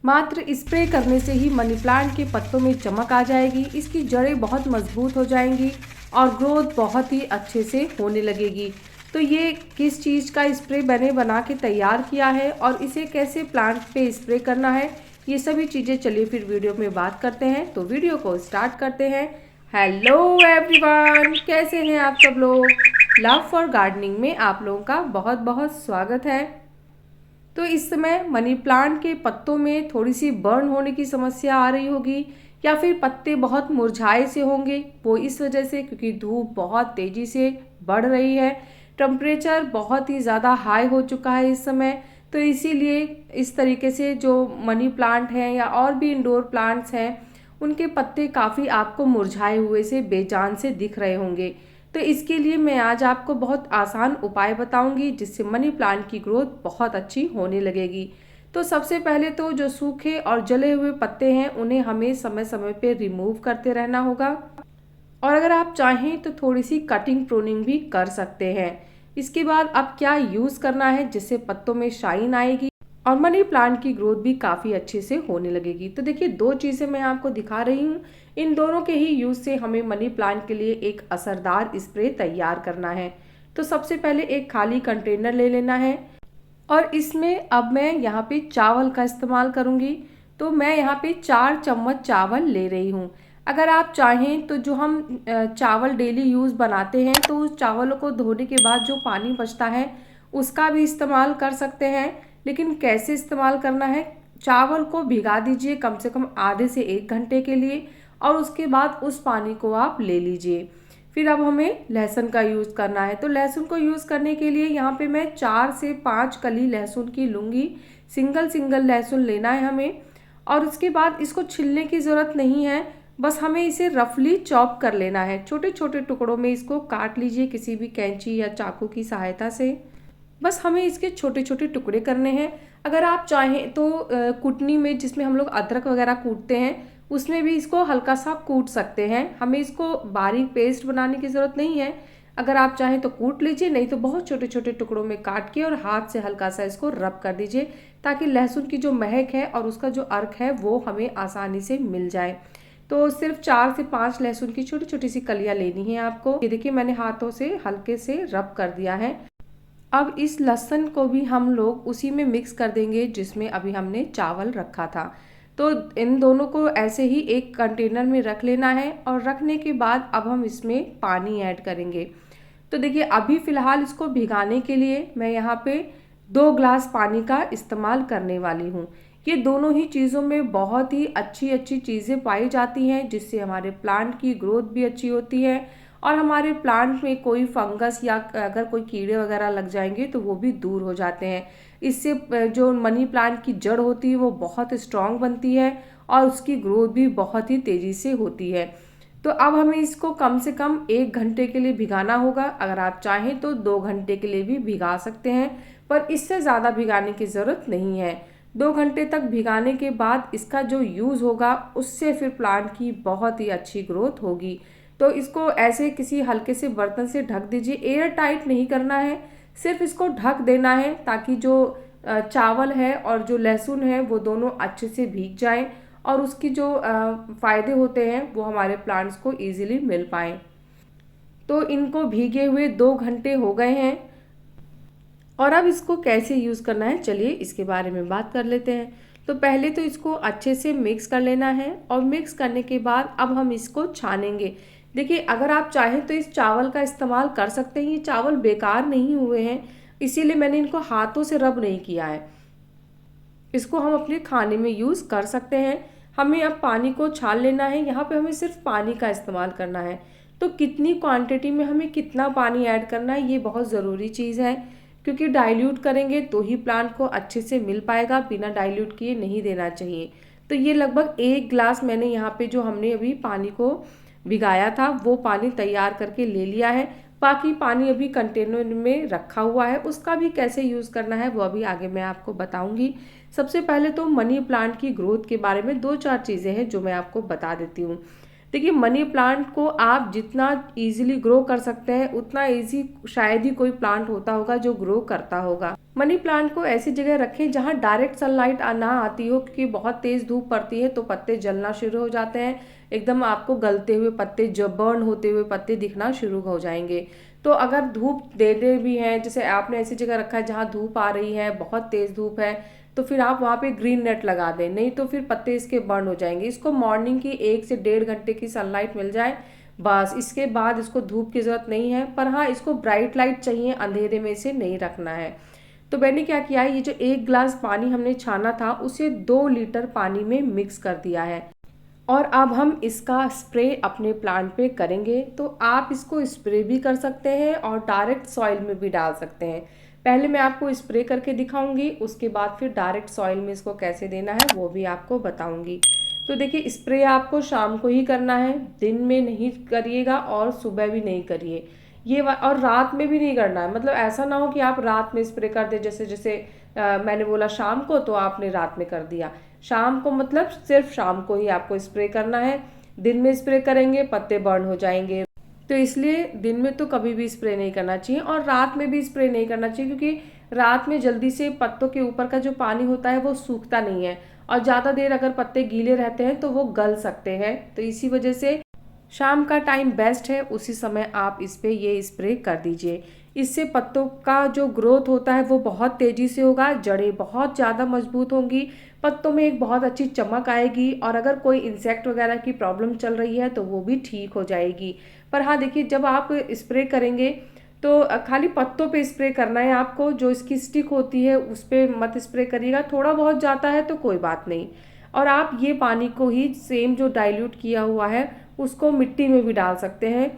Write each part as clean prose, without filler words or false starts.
मात्र स्प्रे करने से ही मनी प्लांट के पत्तों में चमक आ जाएगी, इसकी जड़ें बहुत मजबूत हो जाएंगी और ग्रोथ बहुत ही अच्छे से होने लगेगी। तो ये किस चीज़ का स्प्रे मैंने बना के तैयार किया है और इसे कैसे प्लांट पे स्प्रे करना है, ये सभी चीज़ें चलिए फिर वीडियो में बात करते हैं। तो वीडियो को स्टार्ट करते हैं। हेलो एवरीवन, कैसे हैं आप सब लोग। लव फॉर गार्डनिंग में आप लोगों का बहुत बहुत स्वागत है। तो इस समय मनी प्लांट के पत्तों में थोड़ी सी बर्न होने की समस्या आ रही होगी या फिर पत्ते बहुत मुरझाए से होंगे। वो इस वजह से क्योंकि धूप बहुत तेज़ी से बढ़ रही है, टेम्परेचर बहुत ही ज़्यादा हाई हो चुका है इस समय। तो इसीलिए इस तरीके से जो मनी प्लांट हैं या और भी इंडोर प्लांट्स हैं, उनके पत्ते काफ़ी आपको मुरझाए हुए से बेजान से दिख रहे होंगे। तो इसके लिए मैं आज आपको बहुत आसान उपाय बताऊंगी जिससे मनी प्लांट की ग्रोथ बहुत अच्छी होने लगेगी। तो सबसे पहले तो जो सूखे और जले हुए पत्ते हैं उन्हें हमें समय समय पे रिमूव करते रहना होगा, और अगर आप चाहें तो थोड़ी सी कटिंग प्रूनिंग भी कर सकते हैं। इसके बाद अब क्या यूज़ करना है जिससे पत्तों में शाइन आएगी और मनी प्लांट की ग्रोथ भी काफ़ी अच्छे से होने लगेगी। तो देखिए, दो चीज़ें मैं आपको दिखा रही हूँ, इन दोनों के ही यूज़ से हमें मनी प्लांट के लिए एक असरदार स्प्रे तैयार करना है। तो सबसे पहले एक खाली कंटेनर ले लेना है और इसमें अब मैं यहाँ पे चावल का इस्तेमाल करूँगी। तो मैं यहाँ पे 4 चम्मच चावल ले रही हूँ। अगर आप चाहें तो जो हम चावल डेली यूज़ बनाते हैं तो उस चावलों को धोने के बाद जो पानी बचता है उसका भी इस्तेमाल कर सकते हैं। लेकिन कैसे इस्तेमाल करना है, चावल को भिगा दीजिए कम से कम आधे से 1 घंटे के लिए और उसके बाद उस पानी को आप ले लीजिए। फिर अब हमें लहसुन का यूज़ करना है। तो लहसुन को यूज़ करने के लिए यहाँ पे मैं 4 से 5 कली लहसुन की लूँगी। सिंगल सिंगल लहसुन लेना है हमें और उसके बाद इसको छीलने की ज़रूरत नहीं है, बस हमें इसे रफली चॉप कर लेना है। छोटे छोटे टुकड़ों में इसको काट लीजिए किसी भी कैंची या चाकू की सहायता से। बस हमें इसके छोटे छोटे टुकड़े करने हैं। अगर आप चाहें तो कुटनी में जिसमें हम लोग अदरक वगैरह कूटते हैं उसमें भी इसको हल्का सा कूट सकते हैं। हमें इसको बारीक पेस्ट बनाने की ज़रूरत नहीं है। अगर आप चाहें तो कूट लीजिए, नहीं तो बहुत छोटे छोटे टुकड़ों में काट के और हाथ से हल्का सा इसको रब कर दीजिए ताकि लहसुन की जो महक है और उसका जो अर्क है वो हमें आसानी से मिल जाए। तो सिर्फ 4 से 5 लहसुन की छोटी छोटी सी कलियां लेनी है आपको। ये देखिए, मैंने हाथों से हल्के से रब कर दिया है। अब इस लहसुन को भी हम लोग उसी में मिक्स कर देंगे जिसमें अभी हमने चावल रखा था। तो इन दोनों को ऐसे ही एक कंटेनर में रख लेना है और रखने के बाद अब हम इसमें पानी ऐड करेंगे। तो देखिए, अभी फ़िलहाल इसको भिगाने के लिए मैं यहाँ पे 2 ग्लास पानी का इस्तेमाल करने वाली हूँ। ये दोनों ही चीज़ों में बहुत ही अच्छी अच्छी चीज़ें पाई जाती हैं जिससे हमारे प्लांट की ग्रोथ भी अच्छी होती है और हमारे प्लांट में कोई फंगस या अगर कोई कीड़े वगैरह लग जाएंगे तो वो भी दूर हो जाते हैं। इससे जो मनी प्लांट की जड़ होती है वो बहुत स्ट्रांग बनती है और उसकी ग्रोथ भी बहुत ही तेज़ी से होती है। तो अब हमें इसको कम से कम 1 घंटे के लिए भिगाना होगा। अगर आप चाहें तो 2 घंटे के लिए भी भिगा सकते हैं, पर इससे ज़्यादा भिगाने की ज़रूरत नहीं है। 2 घंटे तक भिगाने के बाद इसका जो यूज़ होगा उससे फिर प्लांट की बहुत ही अच्छी ग्रोथ होगी। तो इसको ऐसे किसी हल्के से बर्तन से ढक दीजिए। एयर टाइट नहीं करना है, सिर्फ इसको ढक देना है ताकि जो चावल है और जो लहसुन है वो दोनों अच्छे से भीग जाएं और उसकी जो फ़ायदे होते हैं वो हमारे प्लांट्स को इजीली मिल पाएँ। तो इनको भीगे हुए 2 घंटे हो गए हैं और अब इसको कैसे यूज़ करना है चलिए इसके बारे में बात कर लेते हैं। तो पहले तो इसको अच्छे से मिक्स कर लेना है और मिक्स करने के बाद अब हम इसको छानेंगे। देखिए, अगर आप चाहें तो इस चावल का इस्तेमाल कर सकते हैं। ये चावल बेकार नहीं हुए हैं, इसीलिए मैंने इनको हाथों से रब नहीं किया है। इसको हम अपने खाने में यूज़ कर सकते हैं। हमें अब पानी को छान लेना है। यहाँ पे हमें सिर्फ पानी का इस्तेमाल करना है। तो कितनी क्वांटिटी में हमें कितना पानी ऐड करना है ये बहुत ज़रूरी चीज़ है, क्योंकि डाइल्यूट करेंगे तो ही प्लांट को अच्छे से मिल पाएगा, बिना डाइल्यूट किए नहीं देना चाहिए। तो ये लगभग 1 ग्लास मैंने यहाँ पे जो हमने अभी पानी को भिगाया था वो पानी तैयार करके ले लिया है। बाकी पानी अभी कंटेनर में रखा हुआ है, उसका भी कैसे यूज़ करना है वो अभी आगे मैं आपको बताऊंगी। सबसे पहले तो मनी प्लांट की ग्रोथ के बारे में 2-4 चीज़ें हैं जो मैं आपको बता देती हूँ। देखिए, मनी प्लांट को आप जितना इजीली ग्रो कर सकते हैं उतना इजी शायद ही कोई प्लांट होता होगा जो ग्रो करता होगा। मनी प्लांट को ऐसी जगह रखें जहां डायरेक्ट सनलाइट ना आती हो, क्योंकि बहुत तेज़ धूप पड़ती है तो पत्ते जलना शुरू हो जाते हैं। एकदम आपको गलते हुए पत्ते, जब बर्न होते हुए पत्ते दिखना शुरू हो जाएंगे। तो अगर धूप दे दे भी हैं, जैसे आपने ऐसी जगह रखा है जहाँ धूप आ रही है, बहुत तेज़ धूप है, तो फिर आप वहाँ पे ग्रीन नेट लगा दें, नहीं तो फिर पत्ते इसके बर्न हो जाएंगे। इसको मॉर्निंग की 1 से 1.5 घंटे की सनलाइट मिल जाए बस, इसके बाद इसको धूप की ज़रूरत नहीं है। पर हाँ, इसको ब्राइट लाइट चाहिए, अंधेरे में इसे नहीं रखना है। तो मैंने क्या किया है, ये जो 1 गिलास पानी हमने छाना था उसे 2 लीटर पानी में मिक्स कर दिया है और अब हम इसका स्प्रे अपने प्लांट पे करेंगे। तो आप इसको स्प्रे भी कर सकते हैं और डायरेक्ट सॉइल में भी डाल सकते हैं। पहले मैं आपको स्प्रे करके दिखाऊंगी, उसके बाद फिर डायरेक्ट सॉइल में इसको कैसे देना है वो भी आपको बताऊंगी। तो देखिए, स्प्रे आपको शाम को ही करना है, दिन में नहीं करिएगा और सुबह भी नहीं करिए और रात में भी नहीं करना है। मतलब ऐसा ना हो कि आप रात में स्प्रे कर दे, जैसे जैसे मैंने बोला शाम को तो आपने रात में कर दिया। शाम को मतलब सिर्फ शाम को ही आपको स्प्रे करना है। दिन में स्प्रे करेंगे पत्ते बर्न हो जाएंगे, तो इसलिए दिन में तो कभी भी स्प्रे नहीं करना चाहिए और रात में भी स्प्रे नहीं करना चाहिए, क्योंकि रात में जल्दी से पत्तों के ऊपर का जो पानी होता है वो सूखता नहीं है और ज़्यादा देर अगर पत्ते गीले रहते हैं तो वो गल सकते हैं। तो इसी वजह से शाम का टाइम बेस्ट है, उसी समय आप इस पे ये स्प्रे कर दीजिए। इससे पत्तों का जो ग्रोथ होता है वो बहुत तेज़ी से होगा, जड़ें बहुत ज़्यादा मजबूत होंगी, पत्तों में एक बहुत अच्छी चमक आएगी और अगर कोई इंसेक्ट वगैरह की प्रॉब्लम चल रही है तो वो भी ठीक हो जाएगी। पर हाँ देखिए, जब आप स्प्रे करेंगे तो खाली पत्तों पे स्प्रे करना है आपको, जो इसकी स्टिक होती है उस पर मत स्प्रे करिएगा। थोड़ा बहुत जाता है तो कोई बात नहीं। और आप ये पानी को ही सेम जो डाइल्यूट किया हुआ है उसको मिट्टी में भी डाल सकते हैं,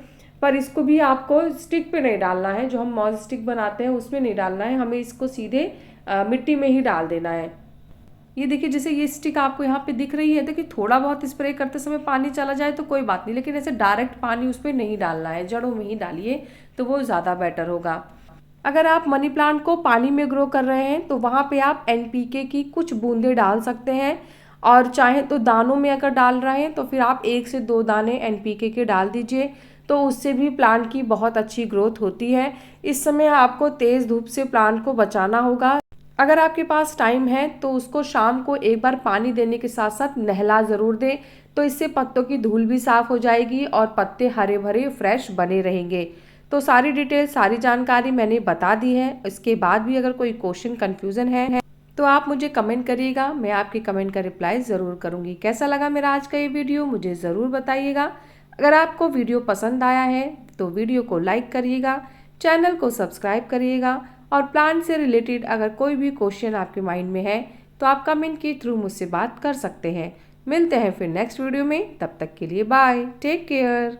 पर इसको भी आपको स्टिक पे नहीं डालना है, जो हम मॉल स्टिक बनाते हैं उसमें नहीं डालना है, हमें इसको सीधे मिट्टी में ही डाल देना है। ये देखिए, जैसे ये स्टिक आपको यहाँ पे दिख रही है, देखिए थोड़ा बहुत स्प्रे करते समय पानी चला जाए तो कोई बात नहीं, लेकिन ऐसे डायरेक्ट पानी उस पर नहीं डालना है, जड़ों में ही डालिए तो वो ज़्यादा बेटर होगा। अगर आप मनी प्लांट को पानी में ग्रो कर रहे हैं तो वहाँ पे आप एनपीके की कुछ बूंदे डाल सकते हैं, और चाहे तो दानों में अगर डाल रहे हैं तो फिर आप 1 से 2 दाने एनपीके के डाल दीजिए, तो उससे भी प्लांट की बहुत अच्छी ग्रोथ होती है। इस समय आपको तेज़ धूप से प्लांट को बचाना होगा। अगर आपके पास टाइम है तो उसको शाम को एक बार पानी देने के साथ साथ नहला ज़रूर दें, तो इससे पत्तों की धूल भी साफ़ हो जाएगी और पत्ते हरे भरे फ्रेश बने रहेंगे। तो सारी डिटेल, सारी जानकारी मैंने बता दी है। इसके बाद भी अगर कोई क्वेश्चन, कन्फ्यूज़न है तो आप मुझे कमेंट करिएगा, मैं आपके कमेंट का रिप्लाई ज़रूर करूँगी। कैसा लगा मेरा आज का ये वीडियो मुझे ज़रूर बताइएगा। अगर आपको वीडियो पसंद आया है तो वीडियो को लाइक करिएगा, चैनल को सब्सक्राइब करिएगा और प्लांट से रिलेटेड अगर कोई भी क्वेश्चन आपके माइंड में है तो आप कमेंट के थ्रू मुझसे बात कर सकते हैं। मिलते हैं फिर नेक्स्ट वीडियो में, तब तक के लिए बाय, टेक केयर।